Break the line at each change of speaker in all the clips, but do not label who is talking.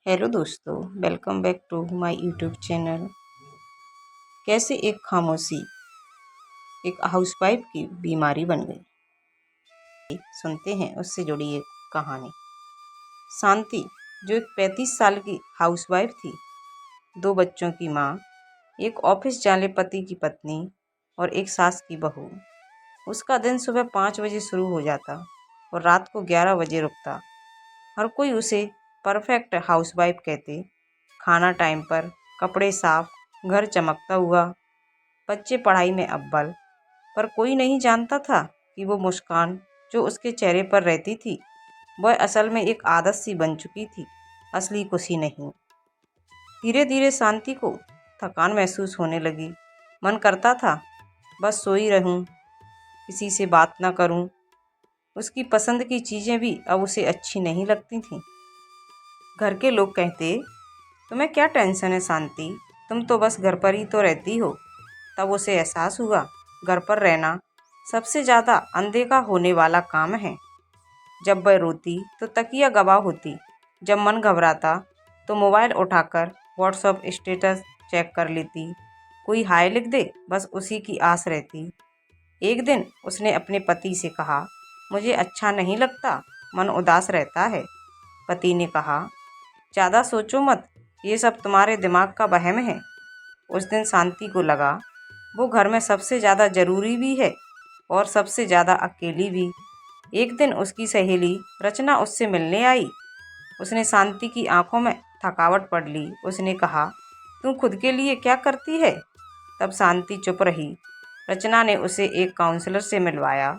Hello दोस्तों, welcome back to my YouTube channel. कैसे एक खामोशी एक हाउसवाइफ की बीमारी बन गई। सुनते हैं उससे जुड़ी एक कहानी। शांति, जो एक 35 साल की हाउसवाइफ थी, 2 बच्चों की माँ, एक ऑफिस जाने पति की पत्नी और एक सास की बहू। उसका दिन सुबह 5 बजे शुरू हो जाता और रात को 11 बजे रुकता। हर कोई उसे परफेक्ट हाउसवाइफ कहते। खाना टाइम पर, कपड़े साफ, घर चमकता हुआ, बच्चे पढ़ाई में अव्वल। पर कोई नहीं जानता था कि वो मुस्कान जो उसके चेहरे पर रहती थी, वह असल में एक आदत सी बन चुकी थी, असली खुशी नहीं। धीरे धीरे शांति को थकान महसूस होने लगी। मन करता था बस सोई रहूं, किसी से बात ना करूं। उसकी पसंद की चीज़ें भी अब उसे अच्छी नहीं लगती थीं। घर के लोग कहते, तुम्हें क्या टेंशन है शांति, तुम तो बस घर पर ही तो रहती हो। तब उसे एहसास हुआ, घर पर रहना सबसे ज़्यादा अनदेखा होने वाला काम है। जब वह रोती तो तकिया गवाह होती, जब मन घबराता तो मोबाइल उठाकर व्हाट्सएप स्टेटस चेक कर लेती। कोई हाय लिख दे, बस उसी की आस रहती। एक दिन उसने अपने पति से कहा, मुझे अच्छा नहीं लगता, मन उदास रहता है। पति ने कहा, ज़्यादा सोचो मत, ये सब तुम्हारे दिमाग का वहम है। उस दिन शांति को लगा वो घर में सबसे ज़्यादा ज़रूरी भी है और सबसे ज़्यादा अकेली भी। एक दिन उसकी सहेली रचना उससे मिलने आई। उसने शांति की आंखों में थकावट पढ़ ली। उसने कहा, तू खुद के लिए क्या करती है? तब शांति चुप रही। रचना ने उसे एक काउंसलर से मिलवाया।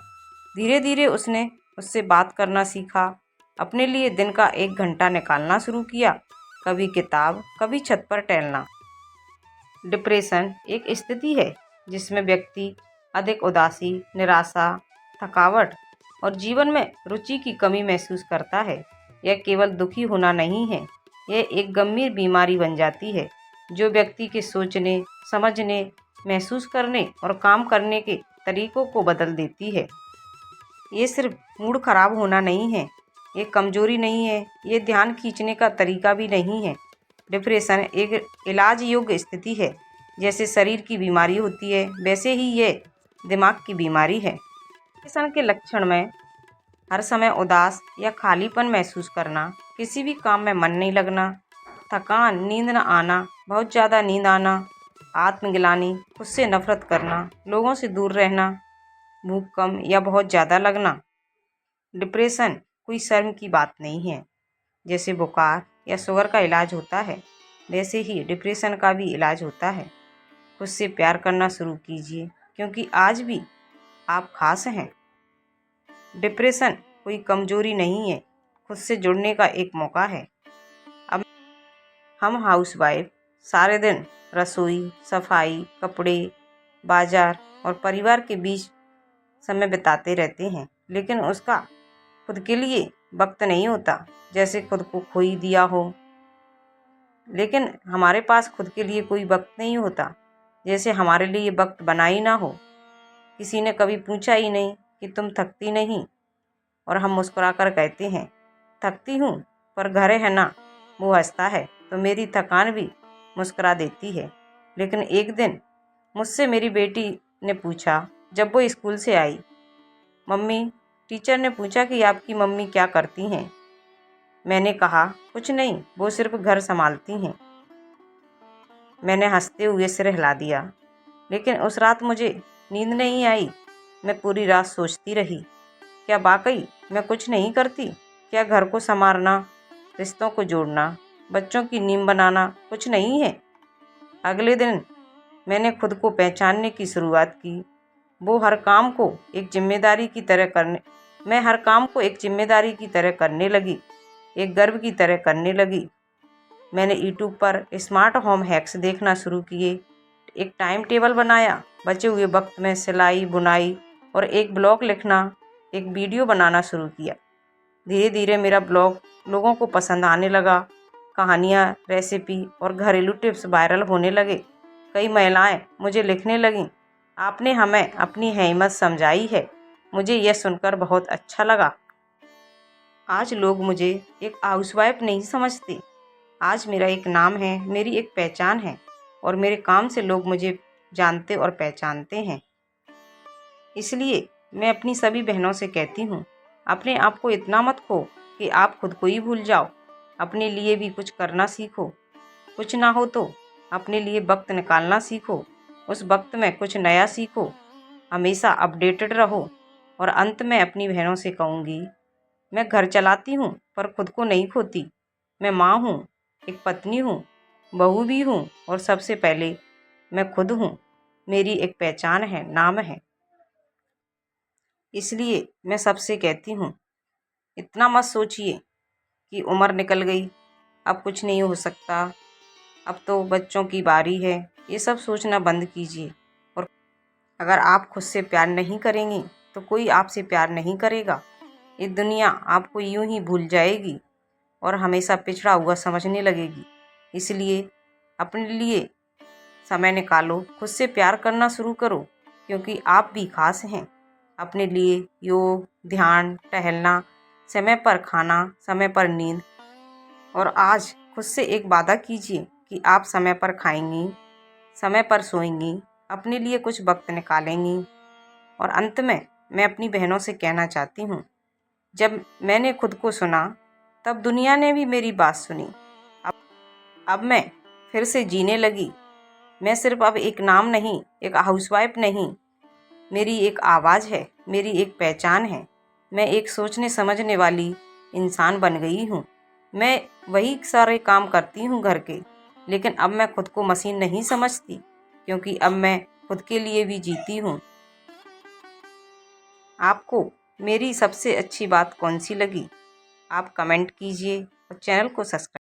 धीरे धीरे उसने उससे बात करना सीखा, अपने लिए दिन का 1 घंटा निकालना शुरू किया। कभी किताब, कभी छत पर टहलना। डिप्रेशन एक स्थिति है जिसमें व्यक्ति अधिक उदासी, निराशा, थकावट और जीवन में रुचि की कमी महसूस करता है। यह केवल दुखी होना नहीं है, यह एक गंभीर बीमारी बन जाती है जो व्यक्ति के सोचने, समझने, महसूस करने और काम करने के तरीकों को बदल देती है। ये सिर्फ मूड खराब होना नहीं है, ये कमजोरी नहीं है, ये ध्यान खींचने का तरीका भी नहीं है। डिप्रेशन एक इलाज योग्य स्थिति है। जैसे शरीर की बीमारी होती है, वैसे ही ये दिमाग की बीमारी है। डिप्रेशन के लक्षण में हर समय उदास या खालीपन महसूस करना, किसी भी काम में मन नहीं लगना, थकान, नींद न आना, बहुत ज़्यादा नींद आना, आत्मग्लानि, खुद से नफरत करना, लोगों से दूर रहना, भूख कम या बहुत ज़्यादा लगना। डिप्रेशन कोई शर्म की बात नहीं है। जैसे बुखार या शुगर का इलाज होता है, वैसे ही डिप्रेशन का भी इलाज होता है। खुद से प्यार करना शुरू कीजिए, क्योंकि आज भी आप खास हैं। डिप्रेशन कोई कमजोरी नहीं है, खुद से जुड़ने का एक मौका है। अब हम हाउसवाइफ सारे दिन रसोई, सफाई, कपड़े, बाजार और परिवार के बीच समय बिताते रहते हैं, लेकिन उसका खुद के लिए वक्त नहीं होता। जैसे खुद को खो ही दिया हो। लेकिन हमारे पास खुद के लिए कोई वक्त नहीं होता, जैसे हमारे लिए वक्त बना ही ना हो। किसी ने कभी पूछा ही नहीं कि तुम थकती नहीं, और हम मुस्कुराकर कहते हैं, थकती हूँ पर घर है ना। वो हंसता है तो मेरी थकान भी मुस्कुरा देती है। लेकिन एक दिन मुझसे मेरी बेटी ने पूछा, जब वो स्कूल से आई, मम्मी, टीचर ने पूछा कि आपकी मम्मी क्या करती हैं। मैंने कहा, कुछ नहीं, वो सिर्फ घर संभालती हैं। मैंने हंसते हुए सिर हिला दिया। लेकिन उस रात मुझे नींद नहीं आई। मैं पूरी रात सोचती रही, क्या वाकई मैं कुछ नहीं करती? क्या घर को संवारना, रिश्तों को जोड़ना, बच्चों की नींद बनाना कुछ नहीं है? अगले दिन मैंने खुद को पहचानने की शुरुआत की। वो हर काम को एक जिम्मेदारी की तरह करने मैं हर काम को एक जिम्मेदारी की तरह करने लगी, एक गर्व की तरह करने लगी। मैंने यूट्यूब पर स्मार्ट होम हैक्स देखना शुरू किए, एक टाइम टेबल बनाया, बचे हुए वक्त में सिलाई, बुनाई और एक ब्लॉग लिखना, एक वीडियो बनाना शुरू किया। धीरे धीरे मेरा ब्लॉग लोगों को पसंद आने लगा। कहानियाँ, रेसिपी और घरेलू टिप्स वायरल होने लगे। कई महिलाएं मुझे लिखने लगीं, आपने हमें अपनी हिम्मत समझाई है। मुझे यह सुनकर बहुत अच्छा लगा। आज लोग मुझे एक हाउसवाइफ नहीं समझते, आज मेरा एक नाम है, मेरी एक पहचान है और मेरे काम से लोग मुझे जानते और पहचानते हैं। इसलिए मैं अपनी सभी बहनों से कहती हूँ, अपने आप को इतना मत खो कि आप खुद को ही भूल जाओ। अपने लिए भी कुछ करना सीखो। कुछ ना हो तो अपने लिए वक्त निकालना सीखो। उस वक्त में कुछ नया सीखो। हमेशा अपडेटेड रहो। और अंत में अपनी बहनों से कहूँगी, मैं घर चलाती हूँ पर खुद को नहीं खोती। मैं माँ हूँ, एक पत्नी हूँ, बहू भी हूँ और सबसे पहले मैं खुद हूँ। मेरी एक पहचान है, नाम है। इसलिए मैं सबसे कहती हूँ, इतना मत सोचिए कि उम्र निकल गई, अब कुछ नहीं हो सकता, अब तो बच्चों की बारी है। ये सब सोचना बंद कीजिए। और अगर आप खुद से प्यार नहीं करेंगी तो कोई आपसे प्यार नहीं करेगा। ये दुनिया आपको यूं ही भूल जाएगी और हमेशा पिछड़ा हुआ समझने लगेगी। इसलिए अपने लिए समय निकालो, खुद से प्यार करना शुरू करो, क्योंकि आप भी खास हैं। अपने लिए योग, ध्यान, टहलना, समय पर खाना, समय पर नींद। और आज खुद से एक वादा कीजिए कि आप समय पर खाएंगी, समय पर सोएंगी, अपने लिए कुछ वक्त निकालेंगी। और अंत में मैं अपनी बहनों से कहना चाहती हूँ, जब मैंने खुद को सुना तब दुनिया ने भी मेरी बात सुनी। अब मैं फिर से जीने लगी। मैं सिर्फ अब एक नाम नहीं, एक हाउसवाइफ नहीं, मेरी एक आवाज़ है, मेरी एक पहचान है। मैं एक सोचने समझने वाली इंसान बन गई हूँ। मैं वही सारे काम करती हूँ घर के, लेकिन अब मैं खुद को मशीन नहीं समझती, क्योंकि अब मैं खुद के लिए भी जीती हूँ। आपको मेरी सबसे अच्छी बात कौन सी लगी? आप कमेंट कीजिए और चैनल को सब्सक्राइब